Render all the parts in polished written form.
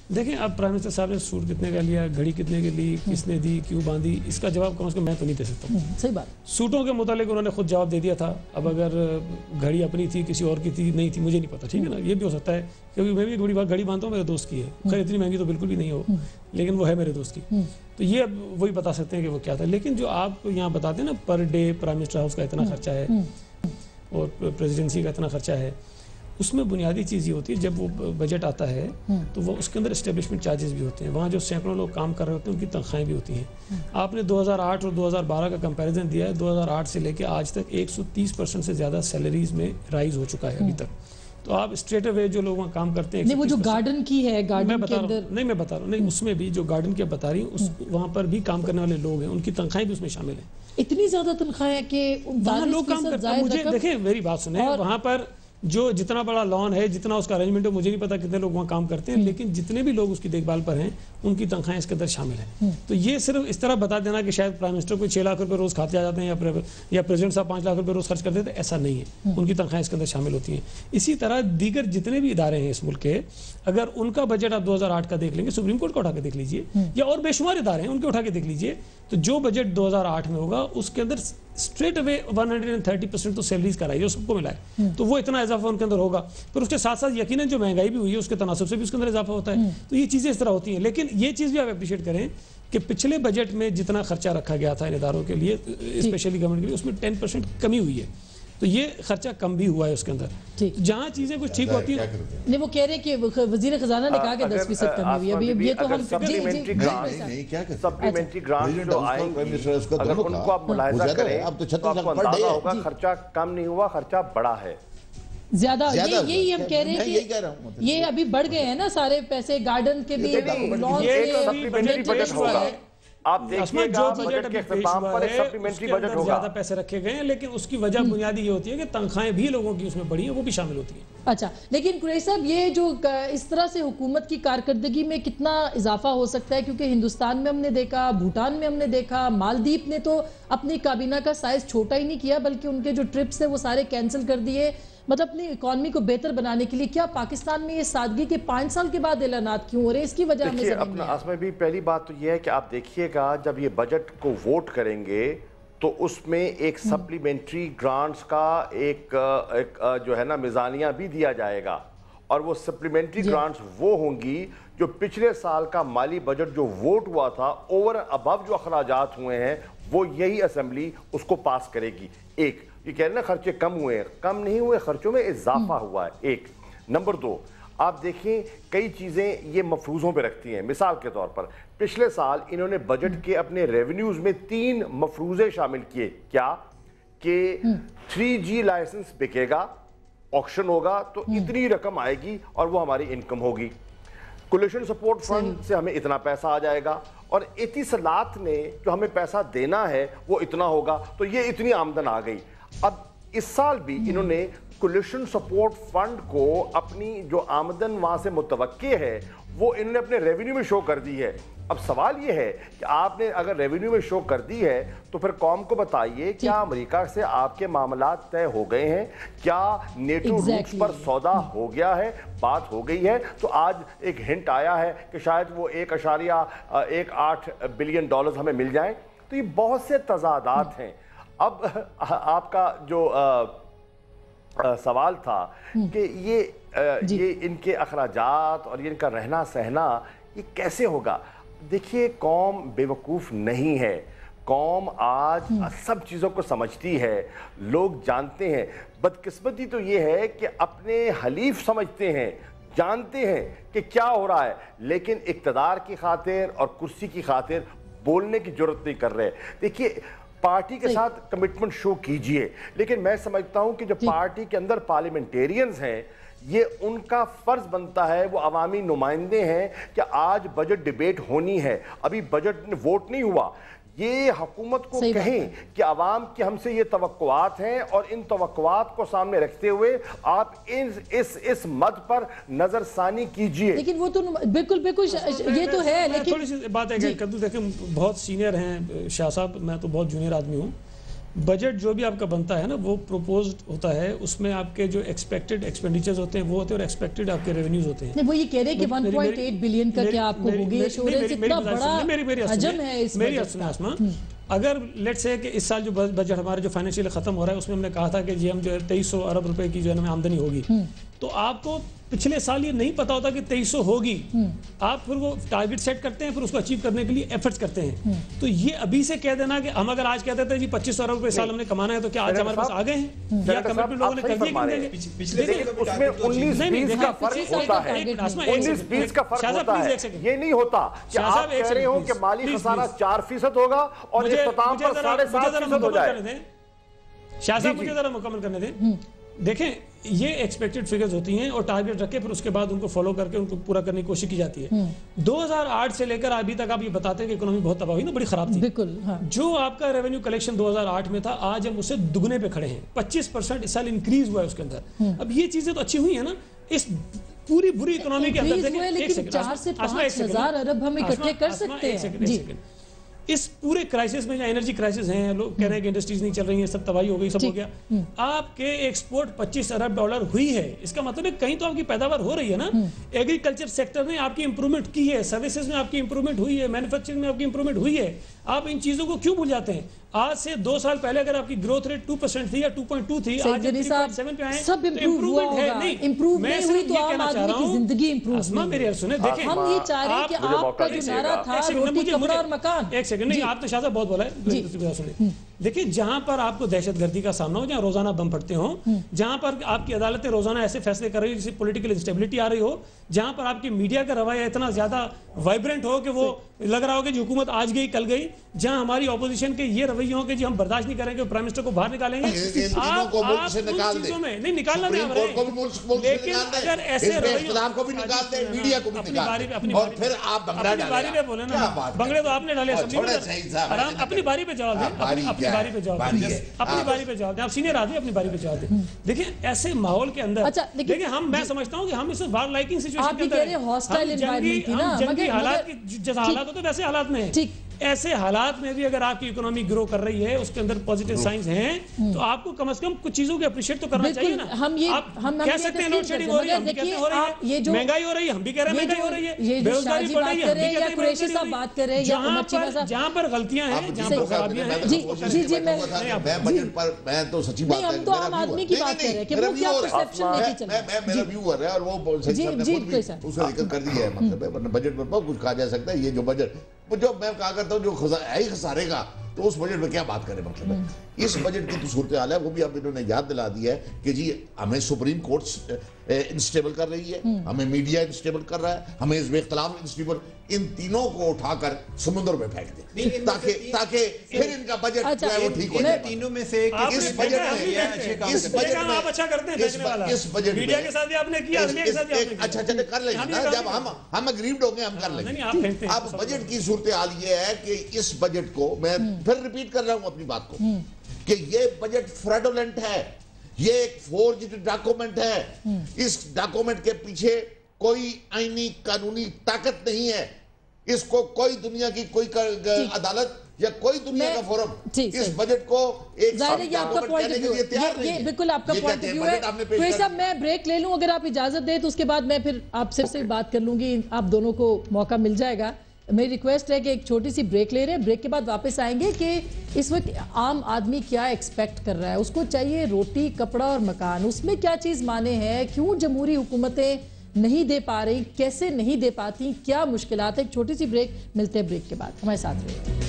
دیکھیں اب prime minister صاحب نے سوٹ کتنے کا لیا, گھڑی کتنے کی لی, کس نے دی, کیوں باندھی, اس کا جواب کم از کم میں تو نہیں دے سکتا. صحیح بات. سوٹوں کے متعلق انہوں نے خود جواب دے دیا تھا. اب اگر گھڑی اپنی تھی, کسی اور کی تھی, نہیں تھی, مجھے نہیں پتا, ٹھیک ہے نا, یہ بھی ہو سکتا ہے کیونکہ میں بھی ایک بڑی بات گھڑی باندھتا ہوں, میرے دوست کی ہے, خیر اتنی مہنگی تو بالکل بھی نہیں ہو, لیکن وہ ہے میرے دوست کی, تو یہ اب وہی بتا سکتے ہیں کہ وہ کیا تھا. لیکن جو آپ یہاں بتاتے ہیں نا per day prime minister house کا اتنا خرچہ ہے اور پریزیڈنسی کا اتنا خرچہ ہے, اس میں بنیادی چیز یہ ہوتی ہے جب وہ بجٹ آتا ہے تو وہ اس کے اندر اسٹیبلشمنٹ چارجز بھی ہوتے ہیں, وہاں جو سینکڑوں لوگ کام کر رہے ہوتے ہیں ان کی تنخواہیں بھی ہوتی ہیں. آپ نے 2008 اور 2012 کا کمپیریزن دیا ہے, 2008 سے لے کے آج تک 130% سے زیادہ سیلریز میں رائز ہو چکا ہے ابھی تک. تو آپ اسٹریٹ اوے جو لوگ وہاں کام کرتے ہیں, نہیں وہ جو گارڈن کی ہے, گارڈن کے اندر نہیں میں بتا رہا ہوں, نہیں اس میں بھی جو گارڈن کی بتا رہی ہوں, وہاں پر بھی کام کرنے والے لوگ ہیں, ان کی تنخواہیں بھی اس میں شامل ہیں. اتنی زیادہ تنخواہیں کہ وہاں لوگ کام کرتے ہیں. مجھے دیکھیں میری بات سنیں, وہاں پر جو جتنا بڑا لان ہے, جتنا اس کا ارینجمنٹ ہے, مجھے نہیں پتا کتنے لوگ وہاں کام کرتے ہیں, لیکن جتنے بھی لوگ اس کی دیکھ بھال پر ہیں ان کی تنخواہیں اس کے اندر شامل ہیں. تو یہ صرف اس طرح بتا دینا کہ شاید پرائم منسٹر کو 6 لاکھ روپے روز کھاتے آ جاتے ہیں یا پریزیڈنٹ صاحب 5 لاکھ روپے روز خرچ کرتے تھے, ایسا نہیں ہے. ان کی تنخواہیں اس کے اندر شامل ہوتی ہیں. اسی طرح دیگر جتنے بھی ادارے ہیں اس ملک کے, اگر ان کا بجٹ آپ 2008 کا دیکھ لیں گے, سپریم کورٹ کا اٹھا کے دیکھ لیجئے, یا اور بے شمار ادارے ہیں ان کے اٹھا کے دیکھ لیجئے, تو جو بجٹ 2008 میں ہوگا اس کے اندر اسٹریٹ اوے 130% تو سیلریز کا رائز جو سب کو ملا ہے, تو وہ اتنا اضافہ ان کے اندر ہوگا. پھر اس کے ساتھ ساتھ یقیناً جو مہنگائی بھی ہوئی ہے اس کے تناسب سے بھی اس کے اندر اضافہ ہوتا ہے. تو یہ چیزیں اس طرح ہوتی ہیں. لیکن یہ چیز بھی آپ اپریشیٹ کریں کہ پچھلے بجٹ میں جتنا خرچہ رکھا گیا تھا ان اداروں کے لیے, اسپیشلی گورنمنٹ کے لیے, اس میں 10% کمی ہوئی ہے. تو یہ خرچہ کم بھی ہوا ہے اس کے اندر. جہاں چیزیں کچھ ٹھیک ہوتی ہیں, نہیں وہ کہہ رہے کہ وزیر خزانہ نے کہا کہ 10% کمی ہوئی ہے. ابھی یہ تو ہم سپلیمنٹری گرانٹ جو آئیں گی, اگر ان کو آپ ملاحظہ کریں تو آپ کو اندازہ ہوگا خرچہ کم نہیں ہوا, خرچہ بڑا ہے زیادہ. یہی ہم کہہ رہے ہیں کہ یہ ابھی بڑھ گئے ہیں نا سارے پیسے, گارڈن کے بھی, سپلیمنٹری بجٹ ہوگا. آپ دیکھیے گا بجٹ کے اختتام پر ایک سپلیمنٹری بجٹ ہوگا. زیادہ پیسے رکھے گئے ہیں, لیکن اس کی وجہ بنیادی یہ ہوتی ہے کہ تنخواہیں بھی لوگوں کی اس میں بڑھی ہیں, وہ بھی شامل ہوتی ہیں. اچھا, لیکن قریشی صاحب یہ جو اس طرح سے حکومت کی کارکردگی میں کتنا اضافہ ہو سکتا ہے, کیونکہ ہندوستان میں ہم نے دیکھا, بھوٹان میں ہم نے دیکھا, مالدیپ نے تو اپنی کابینہ کا سائز چھوٹا ہی نہیں کیا, بلکہ ان کے جو ٹرپس تھے وہ سارے کینسل کر دیے, مطلب اپنی اکانومی کو بہتر بنانے کے لیے. کیا پاکستان میں یہ سادگی کے 5 سال کے بعد اعلانات کیوں ہو رہے ہیں, اس کی وجہ ہمیں سمجھ نہیں آئی. اس میں بھی پہلی بات تو یہ ہے کہ آپ دیکھیے گا جب یہ بجٹ کو ووٹ کریں گے تو اس میں ایک سپلیمنٹری گرانٹس کا ایک جو ہے نا میزانیہ بھی دیا جائے گا, اور وہ سپلیمنٹری گرانٹس وہ ہوں گی جو پچھلے سال کا مالی بجٹ جو ووٹ ہوا تھا اوور ابو جو اخراجات ہوئے ہیں وہ یہی اسمبلی اس کو پاس کرے گی. ایک یہ کہہ رہے ہیں خرچے کم ہوئے ہیں, کم نہیں ہوئے, خرچوں میں اضافہ ہوا ہے. ایک نمبر 2, آپ دیکھیں کئی چیزیں یہ مفروضوں پہ رکھتی ہیں. مثال کے طور پر پچھلے سال انہوں نے بجٹ کے اپنے ریونیوز میں 3 مفروضے شامل کیے. کیا کہ 3G لائسنس بکے گا, آکشن ہوگا تو اتنی رقم آئے گی اور وہ ہماری انکم ہوگی, کولیشن سپورٹ فنڈ سے ہمیں اتنا پیسہ آ جائے گا, اور اتصالات نے جو ہمیں پیسہ دینا ہے وہ اتنا ہوگا, تو یہ اتنی آمدن آ گئی. اب اس سال بھی انہوں نے کولیشن سپورٹ فنڈ کو اپنی جو آمدن وہاں سے متوقع ہے وہ انہوں نے اپنے ریونیو میں شو کر دی ہے. اب سوال یہ ہے کہ آپ نے اگر ریونیو میں شو کر دی ہے تو پھر قوم کو بتائیے کیا امریکہ سے آپ کے معاملات طے ہو گئے ہیں, کیا نیٹو روٹس پر سودا ہو گیا ہے, بات ہو گئی ہے. تو آج ایک ہنٹ آیا ہے کہ شاید وہ 1.18 بلین ڈالرز ہمیں مل جائیں. تو یہ بہت سے تضادات ہیں. اب آپ کا جو سوال تھا کہ یہ ان کے اخراجات اور یہ ان کا رہنا سہنا یہ کیسے ہوگا, دیکھیے قوم بے وقوف نہیں ہے, قوم آج سب چیزوں کو سمجھتی ہے, لوگ جانتے ہیں. بدقسمتی تو یہ ہے کہ اپنے حلیف سمجھتے ہیں, جانتے ہیں کہ کیا ہو رہا ہے, لیکن اقتدار کی خاطر اور کرسی کی خاطر بولنے کی جرات نہیں کر رہے. دیکھیے پارٹی کے ساتھ کمٹمنٹ شو کیجئے, لیکن میں سمجھتا ہوں کہ جو پارٹی کے اندر پارلیمنٹیرینز ہیں یہ ان کا فرض بنتا ہے, وہ عوامی نمائندے ہیں کہ آج بجٹ ڈیبیٹ ہونی ہے, ابھی بجٹ ووٹ نہیں ہوا. یہ حکومت کو کہیں کہ عوام کی ہم سے یہ توقعات ہیں, اور ان توقعات کو سامنے رکھتے ہوئے آپ اس مد پر نظر ثانی کیجئے. لیکن وہ تو بالکل یہ تو ہے, لیکن تھوڑی سی بات ہے کہ دیکھیں بہت سینئر ہیں شاہ صاحب, میں تو بہت جونیئر آدمی ہوں. بجٹ جو بھی آپ کا بنتا ہے نا وہ پروپوزڈ ہوتا ہے, اس میں آپ کے جو ایکسپیکٹڈ ایکسپینڈیچرز ہوتے ہیں وہ ہوتے ہیں اور ایکسپیکٹڈ آپ کے ریونیوز ہوتے ہیں. وہ یہ کہہ رہے ہیں کہ 1.8 بلین کا کیا آپ کو ہوگی ایشورنس, اتنا بڑا حجم ہے اس میری بات سنیں آسما. اگر لیٹ سے کہ اس سال جو بجٹ ہمارا جو فائنینشیل ختم ہو رہا ہے اس میں ہم نے کہا تھا کہ جی ہم جو ہے 2300 ارب روپے کی جو ہے ہمیں آمدنی ہوگی, تو آپ کو پچھلے سال یہ نہیں پتا ہوتا کہ 2300 ہوگی, آپ پھر وہ ٹارگٹ سیٹ کرتے ہیں, پھر اس کو اچیو کرنے کے لیے ایفرٹس کرتے ہیں. تو یہ ابھی سے کہہ دینا کہ ہم اگر آج کہتے تھے جی 2500 ارب روپے سال ہم نے کمانا ہے, تو کیا آج ہمارے پاس آ گئے ہیں یا کمٹمنٹ لوگوں نے کر دیا کہ دیں گے؟ اس میں 19-20 کا فرق ہوتا ہے, 19-20 کا فرق ہوتا ہے. یہ نہیں ہوتا کہ آپ کہہ رہے ہو کہ مالی خسارہ 4% ہوگا اور اختتام پر 7.5% ہو جائے. شاہ صاحب مجھے ذرا مکمل کرنے دیں. دیکھیں یہ ایکسپیکٹڈ فگرز ہوتی ہیں اور ٹارگٹ رکھ کے پھر اس کے بعد ان کو فالو کر کے ان کو پورا کرنے کی کوشش کی جاتی ہے. 2008 سے لے کر ابھی تک آپ یہ بتاتے ہیں کہ اکنامی بہت تباہ ہوئی نا, بڑی خراب تھی. بالکل. جو آپ کا ریونیو کلیکشن 2008 میں تھا آج ہم اسے دگنے پہ کھڑے ہیں, 25% اس سال انکریز ہوا ہے اس کے اندر. اب یہ چیزیں تو اچھی ہوئی ہیں نا اس پوری بری اکنامی کے اندر. لیکن 4 سے 5 ہزار ارب ہم اکٹھے کر سکتے ہیں. اس پورے کرائسس میں جو انرجی کرائسس ہیں, لوگ کہہ رہے ہیں کہ انڈسٹریز نہیں چل رہی ہیں, سب تباہی ہو گئی, سب ہو گیا. آپ کے ایکسپورٹ 25 ارب ڈالر ہوئی ہے, اس کا مطلب ہے کہیں تو آپ کی پیداوار ہو رہی ہے نا. ایگریکلچر سیکٹر میں آپ کی امپرومنٹ کی ہے, سروسز میں آپ کی امپرومنٹ ہوئی ہے, مینوفیکچرنگ میں آپ کی امپرومنٹ ہوئی ہے. آپ ان چیزوں کو کیوں بھول جاتے ہیں؟ آج سے 2 سال پہلے اگر آپ کی گروتھ ریٹ 2% تھی یا 2.2 تھی, آج 3.7 پہ آئے, سب امپروو ہے. نہیں امپروو نہیں ہوئی تو عام آدمی کی زندگی امپروو نہیں. میری عرض سنیں, دیکھیں ہم یہ چاہ رہے ہیں کہ آپ کا جو نعرہ تھا روٹی کپڑا اور مکان. ایک سیکنڈ, نہیں آپ تو شاہ صاحب بہت بولا ہے. دیکھیں جہاں پر آپ کو دہشت گردی کا سامنا ہو, جہاں روزانہ بم پھٹتے ہوں, جہاں پر آپ کی عدالتیں روزانہ ایسے فیصلے کر رہی ہو جس سے پولیٹیکل انسٹیبلٹی آ رہی ہو, جہاں پر آپ کی میڈیا کا رویہ اتنا زیادہ وائبرنٹ ہو کہ وہ لگ رہا ہو کہ جو حکومت آج گئی کل گئی, جہاں ہماری اپوزیشن کے یہ رویے ہوں کہ جی ہم برداشت نہیں کریں گے, پرائم منسٹر کو باہر نکالیں گے, آپ ان چیزوں میں نہیں نکالنا نہیں آ رہے ہیں, لیکن اگر ایسے اپنی باری پہ بولے نا, بنگلے تو آپ نے ڈالے, اپنی باری پہ جواب دیں, اپنی باری پہ جواب دیں, اپنی باری پہ جواب دیں, آپ سینئر آدمی اپنی باری پہ جواب دیں. دیکھیں ایسے ماحول کے اندر دیکھیں میں سمجھتا ہوں کہ ہم اس وار لائکنگ سچویشن کے اندر جنگی حالات کی جیسا حالات ہوتے ویسے حالات میں ہیں. ایسے حالات میں بھی اگر آپ کی اکنامی گرو کر رہی ہے, اس کے اندر پوزیٹیو سائنز ہیں, تو آپ کو کم از کم کچھ چیزوں کو اپریشیٹ تو کرنا چاہیے نا. ہم کہہ سکتے ہیں لوڈ شیڈنگ ہو رہی ہے, ہم کہتے ہیں ہو رہی ہے, مہنگائی ہو رہی ہے, ہم بھی کہہ رہے ہیں مہنگائی ہو رہی ہے, بے روزگاری بڑھ رہی ہے, ہم بھی کہتے ہیں جہاں پر غلطیاں ہیں, جہاں پر خرابیاں ہیں. جی میں تو سچی بات ہے, ہم تو عام آدمی کی بات کر رہے ہیں کہ وہ کیا پرسپشن لے کے چل رہے ہیں. میرا ویور ہے اور وہ اس نے ذکر کر دیا ہے, مطلب بجٹ پر بہت کچھ کہا جا سکتا ہے. یہ جو بجٹ جو میں کہا کرتا ہوں جو ہے ہی خسارے کا, تو اس بجٹ میں کیا بات کریں. مطلب ہے اس بجٹ کی تو صورتحال ہے وہ بھی اب انہوں نے یاد دلا دی ہے کہ جی ہمیں سپریم کورٹ انسٹیبل کر رہی ہے, ہمیں میڈیا انسٹیبل کر رہا ہے, ہمیں حزب اختلاف انسٹیبل, ان تینوں کو اٹھا کر سمندر میں پھینک دیں تاکہ پھر ان کا بجٹ جو ہے وہ ٹھیک ہو جائے. تینوں میں سے اس بجٹ میڈیا کے ساتھ بھی آپ نے کیا, اچھا چلے کر لیں گے جب ہم اگریوڈ ہوں گے ہم کر لیں گے. اب بجٹ کی صورتحال یہ ہے کہ اس بجٹ کو میں پھر ریپیٹ کر رہا ہوں اپنی بات کو کہ یہ بجٹ فریڈولنٹ ہے, یہ ایک فورجڈ ڈاکومنٹ ہے. اس ڈاکومنٹ کے پیچھے کوئی آئینی قانونی طاقت نہیں ہے, اس کو کوئی دنیا کی کوئی عدالت یا کوئی دنیا کا فورم اس بجٹ کو ایک ڈاکومنٹ کہنے کے لیے تیار نہیں ہے. بالکل آپ کا پوائنٹ آف ویو ہے. کوئی صاحب میں بریک لے لوں اگر آپ اجازت دیں, تو اس کے بعد میں پھر آپ سے بات کر لوں گی, آپ دونوں کو موقع مل جائے گا. میری ریکویسٹ ہے کہ ایک چھوٹی سی بریک لے رہے ہیں, بریک کے بعد واپس آئیں گے کہ اس وقت عام آدمی کیا ایکسپیکٹ کر رہا ہے. اس کو چاہیے روٹی کپڑا اور مکان, اس میں کیا چیز مانے ہیں, کیوں جمہوری حکومتیں نہیں دے پا رہی, کیسے نہیں دے پاتی, کیا مشکلات ہے. ایک چھوٹی سی بریک, ملتے ہیں بریک کے بعد, ہمارے ساتھ رہیے.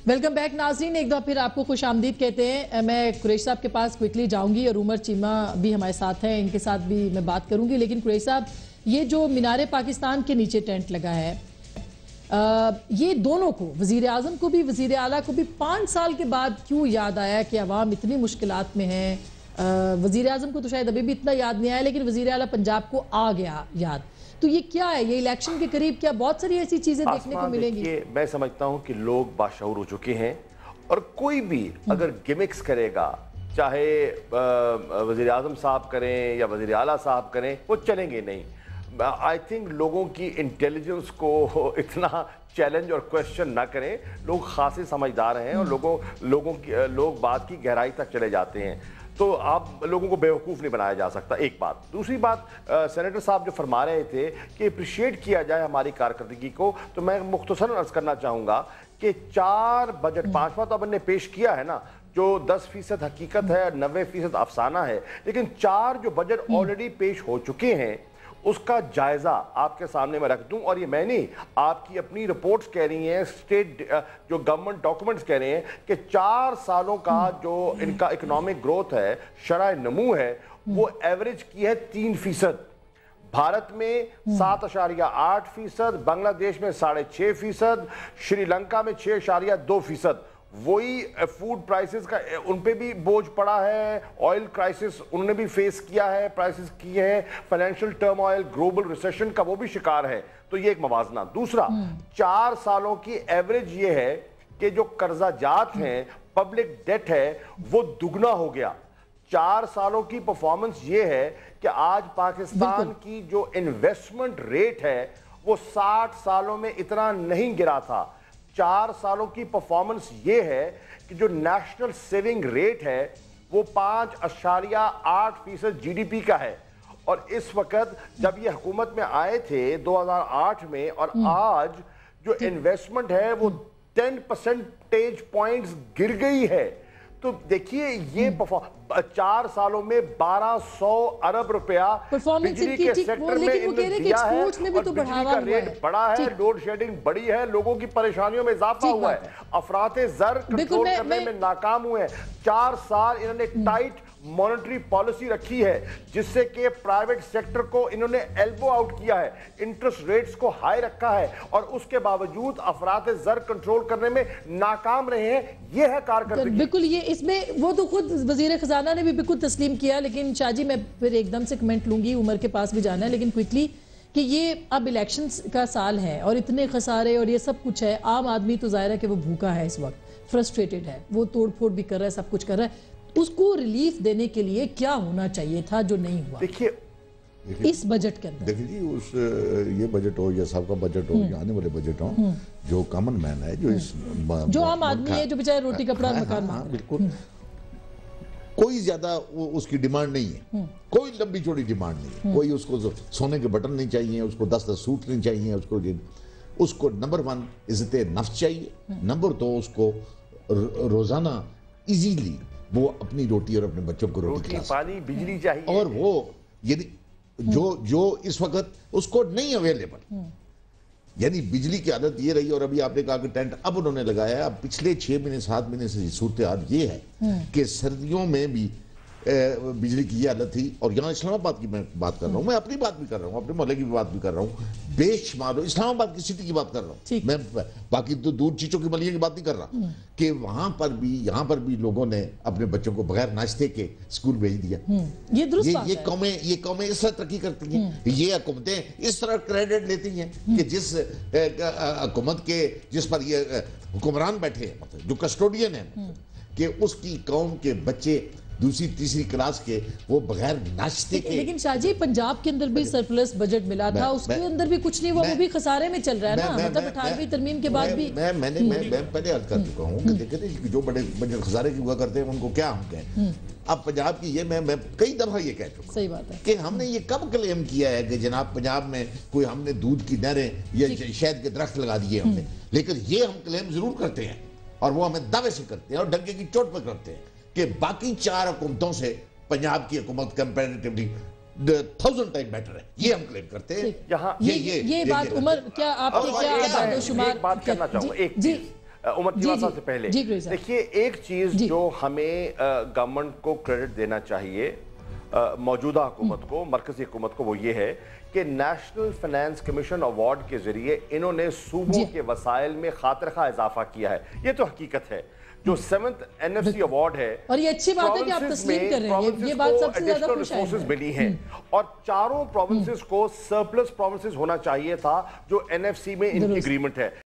ویلکم بیک ناظرین, ایک دفعہ پھر آپ کو خوش آمدید کہتے ہیں. میں قریش صاحب کے پاس کوئکلی جاؤں گی اور عمر چیمہ بھی ہمارے ساتھ ہیں, ان کے ساتھ بھی میں بات کروں گی. لیکن قریش صاحب, یہ جو مینار پاکستان کے نیچے ٹینٹ لگا ہے, یہ دونوں کو, وزیر اعظم کو بھی وزیر اعلیٰ کو بھی 5 سال کے بعد کیوں یاد آیا کہ عوام اتنی مشکلات میں ہیں. وزیر اعظم کو تو شاید ابھی بھی اتنا یاد نہیں آیا, لیکن وزیر اعلیٰ پنجاب کو آ گیا یاد. تو یہ کیا ہے؟ یہ الیکشن کے قریب کیا بہت ساری ایسی چیزیں دیکھنے کو ملیں گی؟ میں سمجھتا ہوں کہ لوگ باشعور ہو چکے ہیں، اور کوئی بھی اگر گمکس کرے گا، چاہے وزیر اعظم صاحب کریں یا وزیر اعلیٰ صاحب کریں، وہ چلیں گے نہیں۔ آئی تھنک لوگوں کی انٹیلیجنس کو اتنا چیلنج اور کویسچن نہ کریں، لوگ خاصے سمجھدار ہیں اور لوگ بات کی گہرائی تک چلے جاتے ہیں، تو آپ لوگوں کو بیوقوف نہیں بنایا جا سکتا، ایک بات۔ دوسری بات، سینیٹر صاحب جو فرما رہے تھے کہ اپریشیٹ کیا جائے ہماری کارکردگی کو، تو میں مختصراً عرض کرنا چاہوں گا کہ 4 بجٹ، 5واں تو اب نے پیش کیا ہے نا، جو 10% حقیقت ہے، 90% افسانہ ہے، لیکن 4 جو بجٹ آلریڈی پیش ہو چکے ہیں اس کا جائزہ آپ کے سامنے میں رکھ دوں، اور یہ میں نہیں، آپ کی اپنی رپورٹس کہہ رہی ہیں، اسٹیٹ جو گورنمنٹ ڈاکومنٹس کہہ رہے ہیں کہ 4 سالوں کا جو ان کا اکنامک گروتھ ہے، شرح نمو ہے، وہ ایوریج کی ہے 3%۔ بھارت میں 7.8%، بنگلہ دیش میں 6.5%، شری لنکا میں 6.2%۔ وہی فوڈ پرائسز کا ان پہ بھی بوجھ پڑا ہے، آئل کرائسس انہوں نے بھی فیس کیا ہے، پرائسز کیے ہیں، فائنینشیل ٹرموائل، گلوبل ریسیشن کا وہ بھی شکار ہے، تو یہ ایک موازنہ۔ دوسرا، 4 سالوں کی ایوریج یہ ہے کہ جو قرضہ جات ہیں، پبلک ڈیٹ ہے، وہ دگنا ہو گیا۔ 4 سالوں کی پرفارمنس یہ ہے کہ آج پاکستان کی جو انویسٹمنٹ ریٹ ہے وہ 60 سالوں میں اتنا نہیں گرا تھا۔ 4 سالوں کی پرفارمنس یہ ہے کہ جو نیشنل سیونگ ریٹ ہے وہ 5.8% جی ڈی پی کا ہے، اور اس وقت جب یہ حکومت میں آئے تھے 2008 میں، اور آج جو انویسٹمنٹ ہے وہ 10 percentage points گر گئی ہے۔ تو دیکھیے یہ 4 سالوں میں 1200 ارب روپیہ بجلی کے سیکٹر میں دیا ہے، اور بجلی کا ریٹ بڑا ہے، لوڈ شیڈنگ بڑی ہے، لوگوں کی پریشانیوں میں اضافہ ہوا ہے، افراط زر کنٹرول کرنے میں ناکام ہوئے ہیں۔ 4 سال انہوں نے ٹائٹ مانیٹری پالیسی رکھی ہے جس سے کہ پرائیویٹ سیکٹر کو انہوں نے ایلبو آؤٹ کیا ہے، انٹرسٹ ریٹس کو ہائی رکھا ہے، اور اس کے باوجود افراط زر کنٹرول کرنے میں ناکام رہے ہیں۔ یہ ہے کارکردگی۔ بالکل، یہ اس میں وہ تو خود وزیر خزانہ نے بھی بالکل تسلیم کیا، لیکن شاہ جی میں پھر ایک دم سے کمنٹ لوں گی، عمر کے پاس بھی جانا ہے، لیکن کوئکلی کہ یہ اب الیکشنز کا سال ہے اور اتنے خسارے اور یہ سب کچھ ہے، عام آدمی تو ظاہر ہے کہ وہ بھوکا ہے، اس وقت فرسٹریٹڈ ہے، وہ توڑ پھوڑ بھی کر رہا ہے، سب کچھ کر رہا ہے، اس کو ریلیف دینے کے لیے کیا ہونا چاہیے تھا جو نہیں ہوا دیکھیے اس بجٹ کے اندر؟ دیکھیے جی، یہ بجٹ ہو یا سب کا بجٹ ہو یا آنے والے بجٹ ہو، جو کامن مین ہے، جو عام آدمی ہے، جو بیچارے روٹی کپڑا مکان مانگ، بالکل کوئی زیادہ اس کی ڈیمانڈ نہیں ہے، کوئی لمبی چوڑی ڈیمانڈ نہیں ہے، کوئی اس کو سونے کے بٹن نہیں چاہیے، اس کو 10 سوٹ نہیں چاہیے، اس کو نمبر 1 عزت نفس چاہیے، نمبر 2 اس کو روزانہ ایزیلی وہ اپنی روٹی اور اپنے بچوں کو روٹی پانی بجلی چاہیے، اور وہ یعنی جو اس وقت اس کو نہیں اویلیبل، یعنی بجلی کی عادت یہ رہی، اور ابھی آپ نے کہا کہ ٹینٹ اب انہوں نے لگایا ہے، اب پچھلے 6 مہینے 7 مہینے سے صورتحال یہ ہے کہ سردیوں میں بھی بجلی کی یہ حالت تھی، اور یہاں اسلام آباد کی میں بات کر رہا ہوں، میں اپنی بات بھی کر رہا ہوں، اپنے محلے کی بات بھی کر رہا ہوں، بے شمار اسلام آباد کی سٹی کی بات کر رہا ہوں، میں باقی تو دور چیچوں کی ملیے کی بات نہیں کر رہا، کہ وہاں پر بھی یہاں پر بھی لوگوں نے اپنے بچوں کو بغیر ناشتے کے اسکول بھیج دیا۔ یہ قومیں اس طرح ترقی کرتی ہیں، یہ حکومتیں اس طرح کریڈٹ لیتی ہیں کہ جس حکومت کے جس پر یہ حکمران بیٹھے ہیں، جو کسٹوڈین ہیں، کہ اس کی قوم کے بچے دوسری تیسری کلاس کے وہ بغیر ناشتے کے۔ لیکن شاہ جی پنجاب کے اندر بھی سرپلس بجٹ ملا تھا، اس کے اندر بھی کچھ نہیں ہوا، وہ بھی خسارے میں چل رہا ہے نا، مطلب 18ویں ترمیم کے بعد بھی۔ میں پہلے عرض کر چکا ہوں کہ دیکھیں جو بڑے بجٹ خسارے کی ہوا کرتے ہیں ان کو کیا ہم کہیں، اب پنجاب کی یہ میں کئی دفعہ یہ کہہ چکا ہوں کہ ہم نے یہ کب کلیم کیا ہے کہ جناب پنجاب میں کوئی ہم نے دودھ کی نہریں یا شہد کے درخت لگا دیے ہم نے، لیکن یہ ہم کلیم ضرور کرتے ہیں، اور وہ ہمیں دعوے سے کرتے ہیں اور ڈنکے کی چوٹ پہ کرتے ہیں کہ باقی 4 حکومتوں سے پنجاب کی حکومت کمپیریٹیولی 1000 ٹائم بیٹر ہے، یہ ہم کلیم کرتے ہیں۔ یہ بات عمر کیا آپ کے کیا اعداد و شمار؟ بات کرنا چاہوں گا ایک چیز عمر جیوا صاحب سے پہلے، دیکھیے ایک چیز جو ہمیں گورنمنٹ کو کریڈٹ دینا چاہیے، موجودہ حکومت کو, مرکزی حکومت کو, وہ یہ ہے کہ نیشنل فائنانس کمیشن ایوارڈ کے ذریعے انہوں نے صوبوں کے وسائل میں خاطر خواہ اضافہ کیا ہے. یہ تو حقیقت ہے. جو 7th NFC ایوارڈ ہے, اور یہ اچھی بات ہے کہ آپ تسلیم کر رہے ہیں, یہ بات سب سے زیادہ خوش ریسورسز ملی ہیں, اور چاروں پروونسز کو سرپلس پروونسز ہونا چاہیے تھا جو NFC میں ان کی اگریمنٹ ہے.